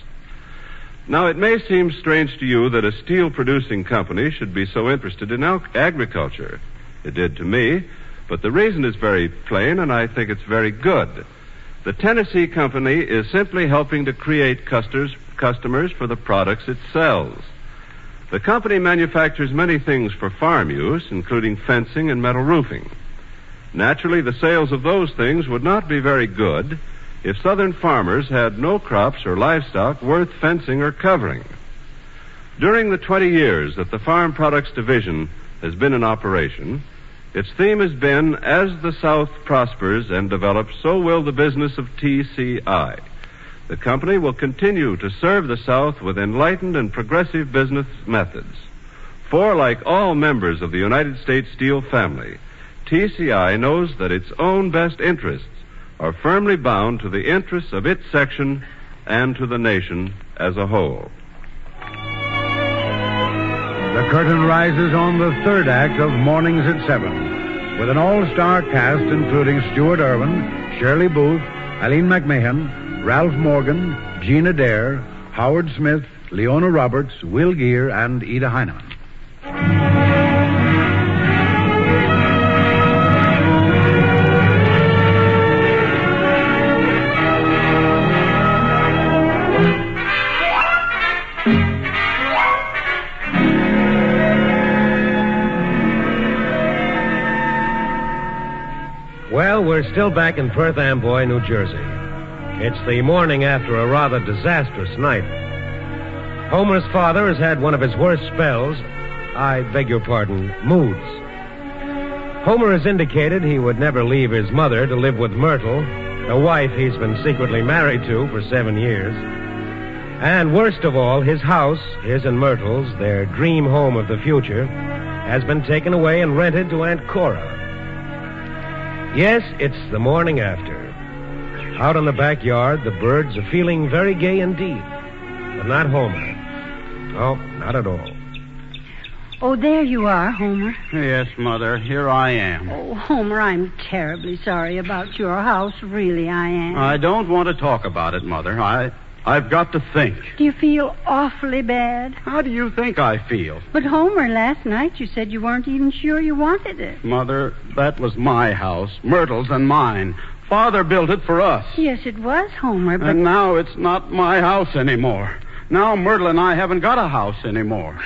Now, it may seem strange to you that a steel-producing company should be so interested in agriculture. It did to me, but the reason is very plain, and I think it's very good. The Tennessee Company is simply helping to create customers for the products it sells. The company manufactures many things for farm use, including fencing and metal roofing. Naturally, the sales of those things would not be very good if southern farmers had no crops or livestock worth fencing or covering. During the 20 years that the Farm Products Division has been in operation, its theme has been, as the South prospers and develops, so will the business of TCI. The company will continue to serve the South with enlightened and progressive business methods. For, like all members of the United States Steel family, TCI knows that its own best interests are firmly bound to the interests of its section and to the nation as a whole. The curtain rises on the third act of Mornings at 7, with an all-star cast including Stuart Irwin, Shirley Booth, Eileen McMahon, Ralph Morgan, Gina Dare, Howard Smith, Leona Roberts, Will Geer, and Ida Heineman. Well, we're still back in Perth Amboy, New Jersey. It's the morning after a rather disastrous night. Homer's father has had one of his worst spells. I beg your pardon, moods. Homer has indicated he would never leave his mother to live with Myrtle, a wife he's been secretly married to for 7 years. And worst of all, his house, his and Myrtle's, their dream home of the future, has been taken away and rented to Aunt Cora. Yes, it's the morning after. Out in the backyard, the birds are feeling very gay indeed. But not Homer. No, not at all. Oh, there you are, Homer. Yes, Mother, here I am. Oh, Homer, I'm terribly sorry about your house. Really, I am. I don't want to talk about it, Mother. I've got to think. Do you feel awfully bad? How do you think I feel? But, Homer, last night you said you weren't even sure you wanted it. Mother, that was my house, Myrtle's and mine. Father built it for us. Yes, it was, Homer, but... And now it's not my house anymore. Now Myrtle and I haven't got a house anymore.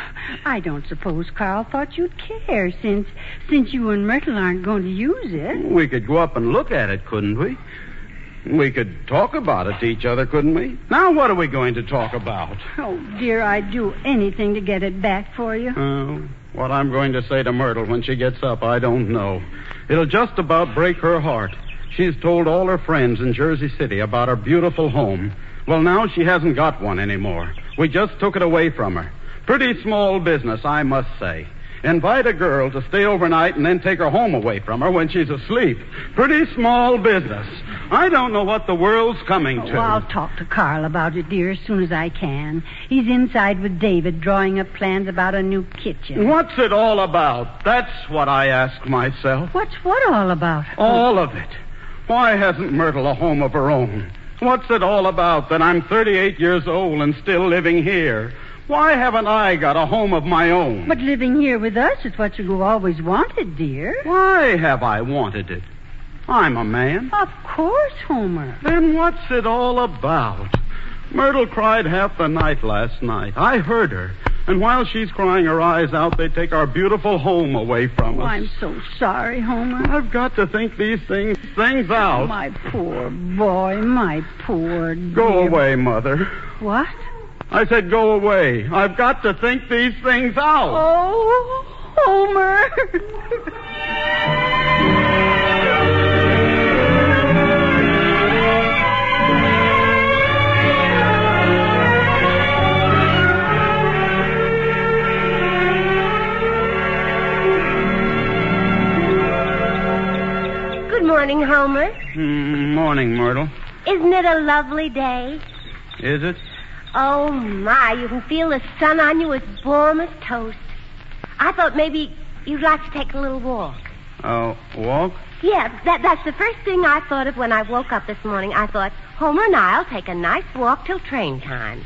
I don't suppose Carl thought you'd care, since you and Myrtle aren't going to use it. We could go up and look at it, couldn't we? We could talk about it to each other, couldn't we? Now what are we going to talk about? Oh, dear, I'd do anything to get it back for you. What I'm going to say to Myrtle when she gets up, I don't know. It'll just about break her heart. She's told all her friends in Jersey City about her beautiful home. Well, now she hasn't got one anymore. We just took it away from her. Pretty small business, I must say. Invite a girl to stay overnight and then take her home away from her when she's asleep. Pretty small business. I don't know what the world's coming to. Oh, I'll talk to Carl about it, dear, as soon as I can. He's inside with David drawing up plans about a new kitchen. What's it all about? That's what I ask myself. What's what all about? All of it. Why hasn't Myrtle a home of her own? What's it all about that I'm 38 years old and still living here? Why haven't I got a home of my own? But living here with us is what you always wanted, dear. Why have I wanted it? I'm a man. Of course, Homer. Then what's it all about? Myrtle cried half the night last night. I heard her. And while she's crying her eyes out, they take our beautiful home away from us. Oh, I'm so sorry, Homer. I've got to think these things out. My poor boy, my poor dear. Go away, Mother. What? I said go away. I've got to think these things out. Oh, Homer. Good morning, Homer. Morning, Myrtle. Isn't it a lovely day? Is it? Oh, my, you can feel the sun on you as warm as toast. I thought maybe you'd like to take a little walk. Walk? Yeah, that's the first thing I thought of when I woke up this morning. I thought, Homer and I'll take a nice walk till train time.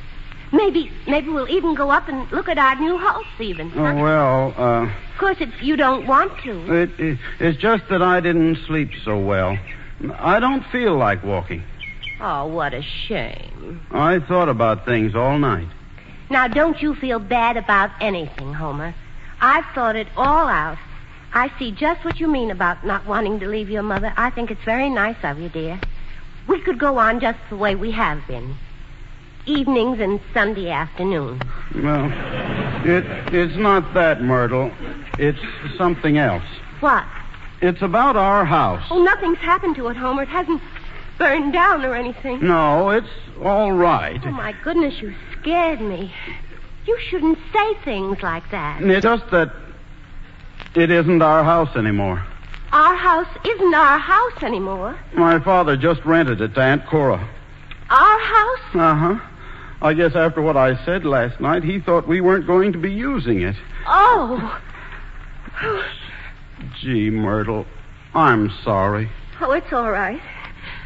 Maybe we'll even go up and look at our new house even. Huh? Of course, you don't want to. It's just that I didn't sleep so well. I don't feel like walking. Oh, what a shame. I thought about things all night. Now, don't you feel bad about anything, Homer. I've thought it all out. I see just what you mean about not wanting to leave your mother. I think it's very nice of you, dear. We could go on just the way we have been. Evenings and Sunday afternoons. Well, it's not that, Myrtle. It's something else. What? It's about our house. Oh, nothing's happened to it, Homer. It hasn't burned down or anything. No, it's all right. Oh, my goodness, you scared me. You shouldn't say things like that. It's just that it isn't our house anymore. Our house isn't our house anymore. My father just rented it to Aunt Cora. Our house? Uh-huh. I guess after what I said last night, he thought we weren't going to be using it. Oh. Gee, Myrtle, I'm sorry. Oh, it's all right.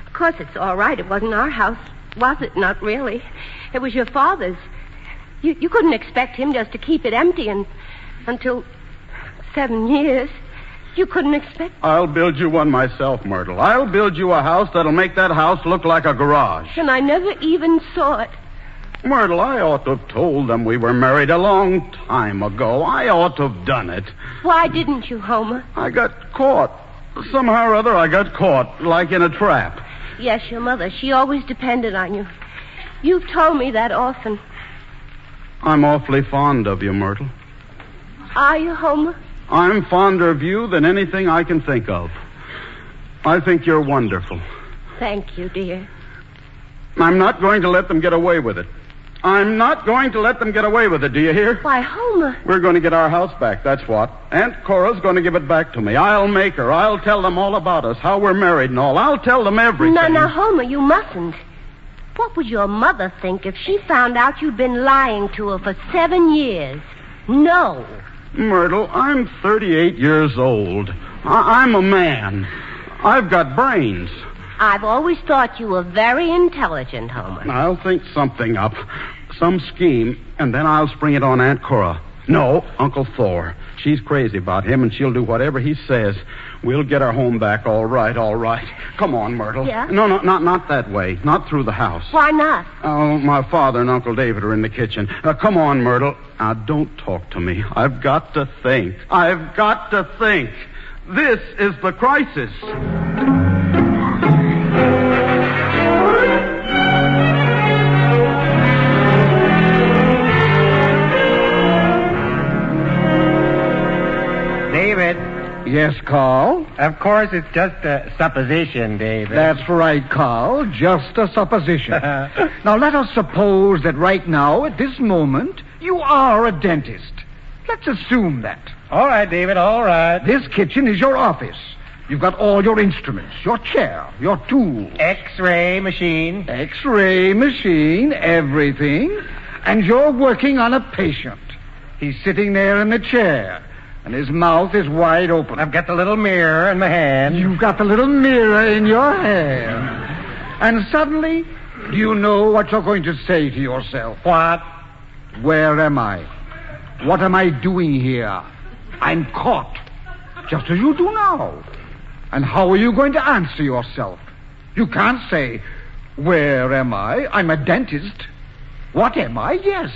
Of course it's all right. It wasn't our house, was it? Not really. It was your father's. You couldn't expect him just to keep it empty until 7 years. You couldn't expect... I'll build you one myself, Myrtle. I'll build you a house that'll make that house look like a garage. And I never even saw it. Myrtle, I ought to have told them we were married a long time ago. I ought to have done it. Why didn't you, Homer? I got caught. Somehow or other, I got caught, like in a trap. Yes, your mother. She always depended on you. You've told me that often. I'm awfully fond of you, Myrtle. Are you, Homer? I'm fonder of you than anything I can think of. I think you're wonderful. Thank you, dear. I'm not going to let them get away with it. I'm not going to let them get away with it, do you hear? Why, Homer... We're going to get our house back, that's what. Aunt Cora's going to give it back to me. I'll make her. I'll tell them all about us, how we're married and all. I'll tell them everything. No, Homer, you mustn't. What would your mother think if she found out you'd been lying to her for 7 years? No. Myrtle, I'm 38 years old. I'm a man. I've got brains. I've always thought you were very intelligent, Homer. I'll think something up. Some scheme, and then I'll spring it on Aunt Cora. No, Uncle Thor. She's crazy about him, and she'll do whatever he says. We'll get our home back, all right, all right. Come on, Myrtle. Yeah? No, not that way. Not through the house. Why not? Oh, my father and Uncle David are in the kitchen. Come on, Myrtle. Now, don't talk to me. I've got to think. I've got to think. This is the crisis. David. Yes, Carl? Of course, it's just a supposition, David. That's right, Carl. Just a supposition. Now, let us suppose that right now, at this moment, you are a dentist. Let's assume that. All right, David, all right. This kitchen is your office. You've got all your instruments, your chair, your tools. X-ray machine. X-ray machine, everything. And you're working on a patient. He's sitting there in the chair, and his mouth is wide open. I've got the little mirror in my hand. You've got the little mirror in your hand. And suddenly, do you know what you're going to say to yourself? What? Where am I? What am I doing here? I'm caught, just as you do now. And how are you going to answer yourself? You can't say, where am I? I'm a dentist. What am I? Yes.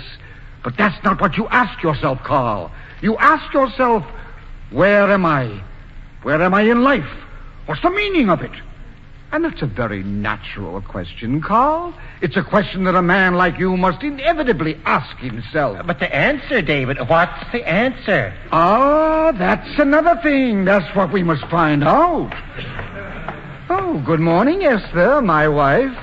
But that's not what you ask yourself, Carl. You ask yourself, where am I? Where am I in life? What's the meaning of it? And that's a very natural question, Carl. It's a question that a man like you must inevitably ask himself. But the answer, David, what's the answer? Ah, that's another thing. That's what we must find out. Oh, good morning, Esther, my wife.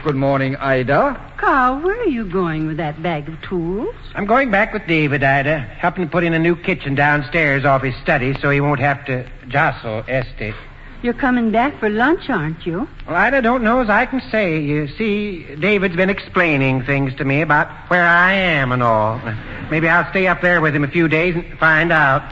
Good morning, Ida. Carl, where are you going with that bag of tools? I'm going back with David, Ida, helping to put in a new kitchen downstairs off his study so he won't have to jostle Esther. You're coming back for lunch, aren't you? Well, Ida don't know as I can say. You see, David's been explaining things to me about where I am and all. Maybe I'll stay up there with him a few days and find out.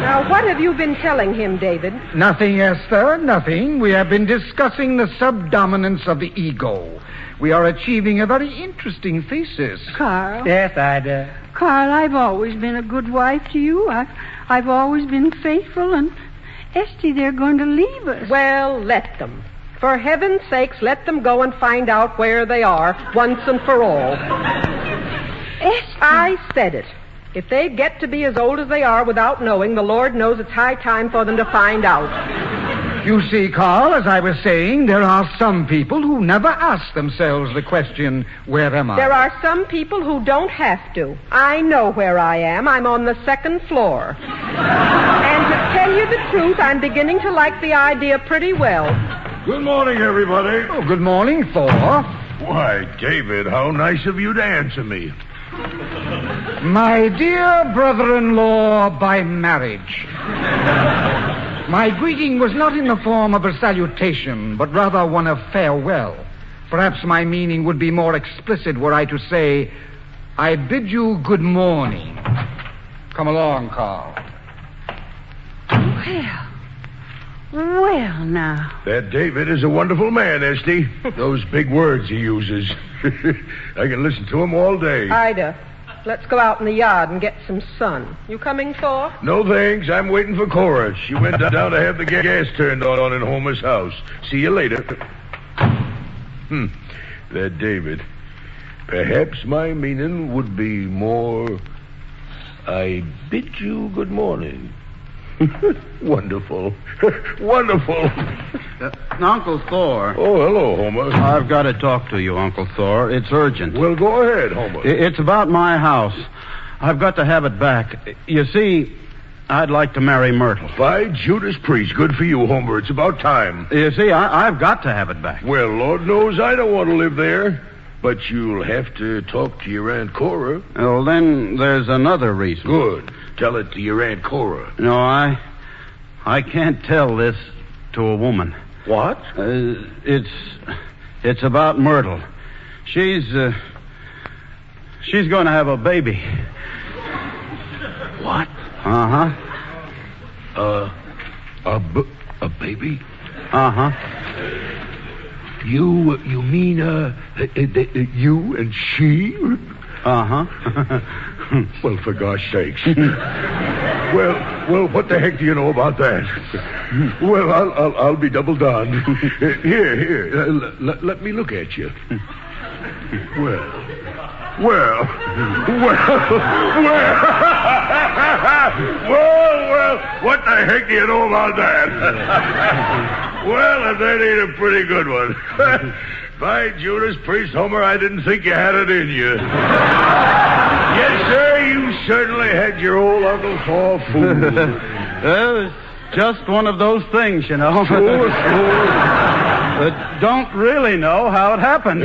Now, what have you been telling him, David? Nothing, Esther, nothing. We have been discussing the subdominance of the ego. We are achieving a very interesting thesis. Carl? Yes, Ida. Carl, I've always been a good wife to you. I've always been faithful, and Esty, they're going to leave us. Well, let them. For heaven's sakes, let them go and find out where they are once and for all. Esty. I said it. If they get to be as old as they are without knowing, the Lord knows it's high time for them to find out. You see, Carl, as I was saying, there are some people who never ask themselves the question, where am I? There are some people who don't have to. I know where I am. I'm on the second floor. And to tell you the truth, I'm beginning to like the idea pretty well. Good morning, everybody. Oh, good morning, Thor. Why, David, how nice of you to answer me. My dear brother-in-law by marriage. My greeting was not in the form of a salutation, but rather one of farewell. Perhaps my meaning would be more explicit were I to say, I bid you good morning. Come along, Carl. Well, now. That David is a wonderful man, Esty. Those big words he uses. I can listen to him all day. Ida, let's go out in the yard and get some sun. You coming, Thor? No thanks. I'm waiting for Cora. She went down to have the gas turned on in Homer's house. See you later. That David. Perhaps my meaning would be more, I bid you good morning. Wonderful. Wonderful. Uncle Thor. Oh, hello, Homer. I've got to talk to you, Uncle Thor. It's urgent. Well, go ahead, Homer. It's about my house. I've got to have it back. You see, I'd like to marry Myrtle. By Judas Priest, good for you, Homer. It's about time. You see, I've got to have it back. Well, Lord knows I don't want to live there. But you'll have to talk to your Aunt Cora. Well, then there's another reason. Good. Tell it to your Aunt Cora. No, I can't tell this to a woman. What? It's about Myrtle. She's going to have a baby. What? Uh-huh. A baby? Uh-huh. You mean, you and she? Uh-huh. Well, for gosh sakes. Well, what the heck do you know about that? Well, I'll be double done. Here, let me look at you. Well, what the heck do you know about that? Well, if that ain't a pretty good one. By Judas Priest, Homer, I didn't think you had it in you. Yes, sir, you certainly had your old Uncle Thor fooled. It's just one of those things, you know. Sure. But don't really know how it happened.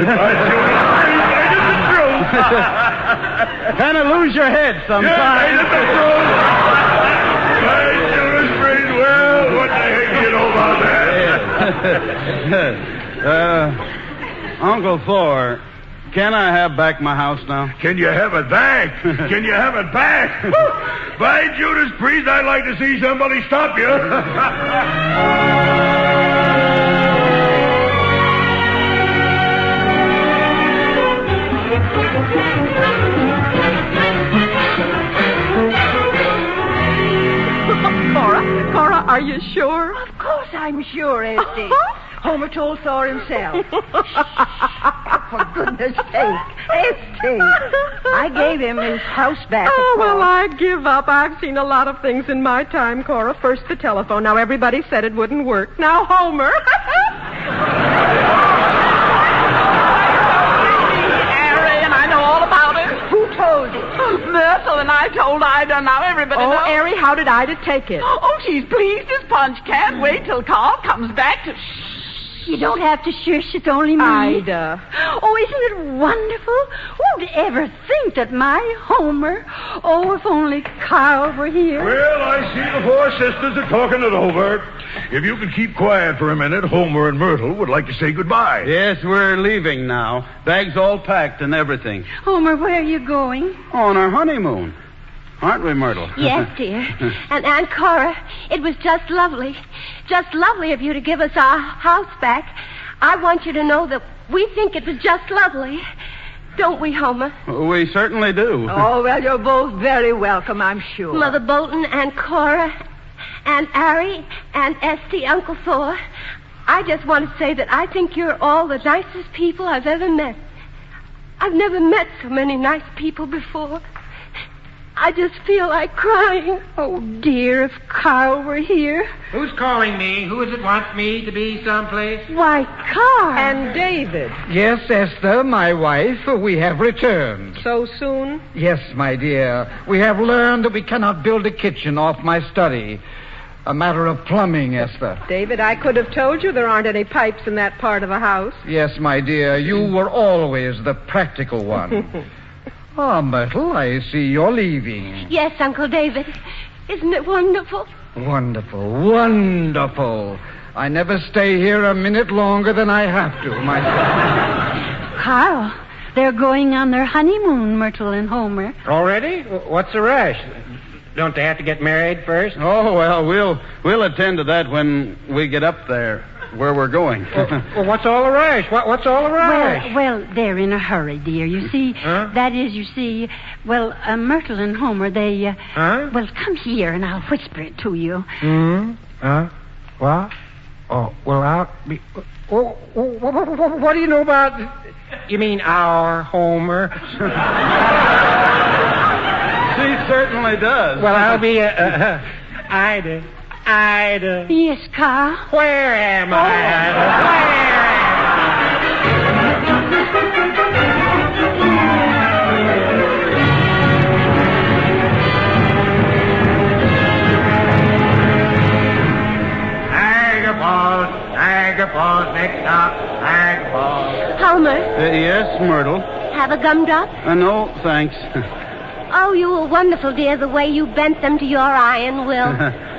Kind of lose your head sometimes. Yeah, ain't it the truth? Uncle Thor, can I have back my house now? Can you have it back? Can you have it back? By Judas Priest, I'd like to see somebody stop you. Cora, are you sure? Of course I'm sure, Esty. Homer told Thor himself. For goodness sake, Esty. I gave him his house back. Oh, well, I give up. I've seen a lot of things in my time, Cora. First the telephone. Now everybody said it wouldn't work. Now Homer. And I know all about it. Who told you? Myrtle and I told Ida. Now everybody knows. Oh, Ari, how did Ida take it? Oh, she's pleased as punch. Can't wait till Carl comes back to... You don't have to shush. It's only me. Ida. Oh, isn't it wonderful? Who'd ever think that my Homer... Oh, if only Carl were here. Well, I see the four sisters are talking it over. If you could keep quiet for a minute, Homer and Myrtle would like to say goodbye. Yes, we're leaving now. Bags all packed and everything. Homer, where are you going? On our honeymoon. Aren't we, Myrtle? Yes, dear. And Aunt Cora, it was just lovely. Just lovely of you to give us our house back. I want you to know that we think it was just lovely. Don't we, Homer? We certainly do. Oh, well, you're both very welcome, I'm sure. Mother Bolton, Aunt Cora, Aunt Ari, Aunt Esty, Uncle Thor. I just want to say that I think you're all the nicest people I've ever met. I've never met so many nice people before. I just feel like crying. Oh, dear, if Carl were here. Who's calling me? Who is it wants me to be someplace? Why, Carl. And David. Yes, Esther, my wife, we have returned. So soon? Yes, my dear. We have learned that we cannot build a kitchen off my study. A matter of plumbing, Esther. David, I could have told you there aren't any pipes in that part of the house. Yes, my dear. You were always the practical one. Oh, Myrtle, I see you're leaving. Yes, Uncle David. Isn't it wonderful? Wonderful, wonderful. I never stay here a minute longer than I have to, myself. Carl, they're going on their honeymoon, Myrtle and Homer. Already? What's the rush? Don't they have to get married first? Oh, well, we'll attend to that when we get up there where we're going. Well, what's all the rush? What's all the rush? Well, they're in a hurry, dear. You see, that is, Myrtle and Homer, they, well, come here and I'll whisper it to you. What? Oh, well, I'll be... what do you know about... You mean our Homer? She certainly does. Well, I'll be, Ida. Yes, Carl. Where am I, Ida? Niagara Falls, next stop, Niagara Falls. Homer? Yes, Myrtle? Have a gumdrop? No, thanks. Oh, you were wonderful, dear, the way you bent them to your iron will.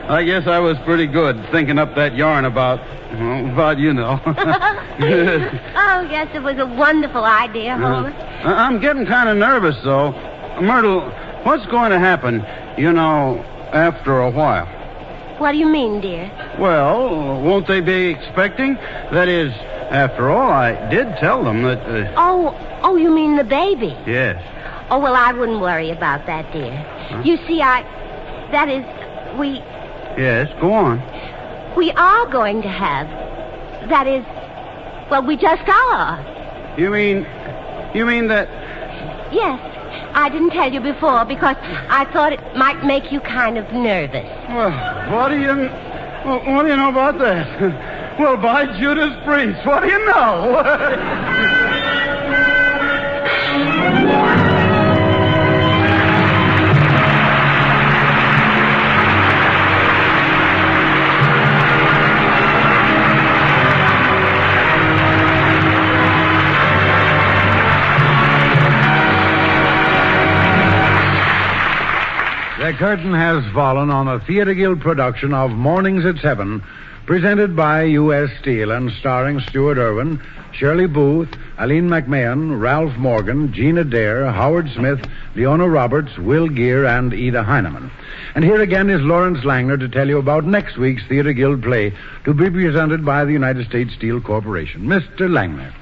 I guess I was pretty good thinking up that yarn about you know. Oh, yes, it was a wonderful idea, Homer. I'm getting kind of nervous, though. Myrtle, what's going to happen, after a while? What do you mean, dear? Well, won't they be expecting? That is, after all, I did tell them that... Oh, you mean the baby? Yes. Oh, well, I wouldn't worry about that, dear. Huh? You see, we... Yes, go on. We are going to have. That is, we just are. You mean that... Yes. I didn't tell you before because I thought it might make you kind of nervous. Well, what do you know about that? Well, by Judas Priest, what do you know? The curtain has fallen on a Theatre Guild production of Mornings at 7, Presented by U.S. Steel and starring Stuart Irwin, Shirley Booth, Aline McMahon, Ralph Morgan, Gina Adair, Howard Smith, Leona Roberts, Will Gear, and Ida Heineman. And here again is Lawrence Langner to tell you about next week's Theater Guild play to be presented by the United States Steel Corporation. Mr. Langner.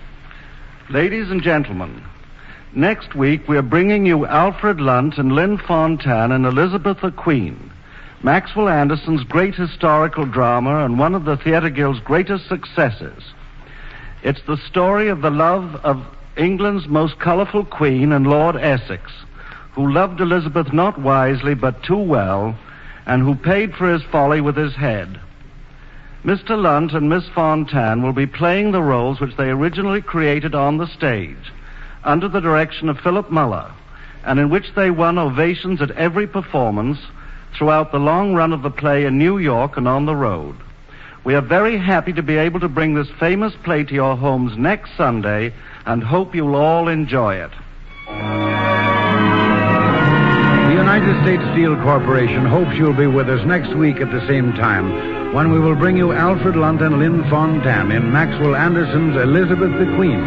Ladies and gentlemen, next week we're bringing you Alfred Lunt and Lynn Fontanne and Elizabeth the Queen, Maxwell Anderson's great historical drama and one of the Theater Guild's greatest successes. It's the story of the love of England's most colorful queen and Lord Essex, who loved Elizabeth not wisely but too well, and who paid for his folly with his head. Mr. Lunt and Miss Fontanne will be playing the roles which they originally created on the stage, under the direction of Philip Muller, and in which they won ovations at every performance throughout the long run of the play in New York and on the road. We are very happy to be able to bring this famous play to your homes next Sunday, and hope you'll all enjoy it. The United States Steel Corporation hopes you'll be with us next week at the same time, when we will bring you Alfred Lunt and Lynn Fontanne in Maxwell Anderson's Elizabeth the Queen.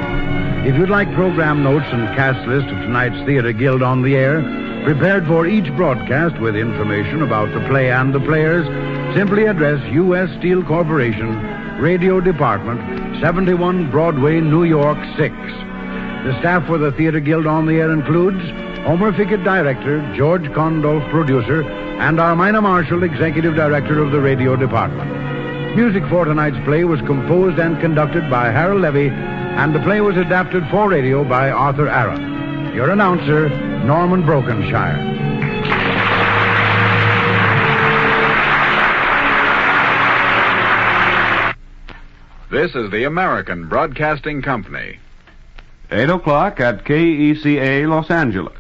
If you'd like program notes and cast list of tonight's Theater Guild on the air, prepared for each broadcast with information about the play and the players, simply address U.S. Steel Corporation, Radio Department, 71 Broadway, New York, 6. The staff for the Theater Guild on the air includes Homer Fickett, Director, George Condolf, Producer, and Armina Marshall, Executive Director of the Radio Department. Music for tonight's play was composed and conducted by Harold Levy, and the play was adapted for radio by Arthur Aaron. Your announcer, Norman Brokenshire. This is the American Broadcasting Company. 8 o'clock at KECA, Los Angeles.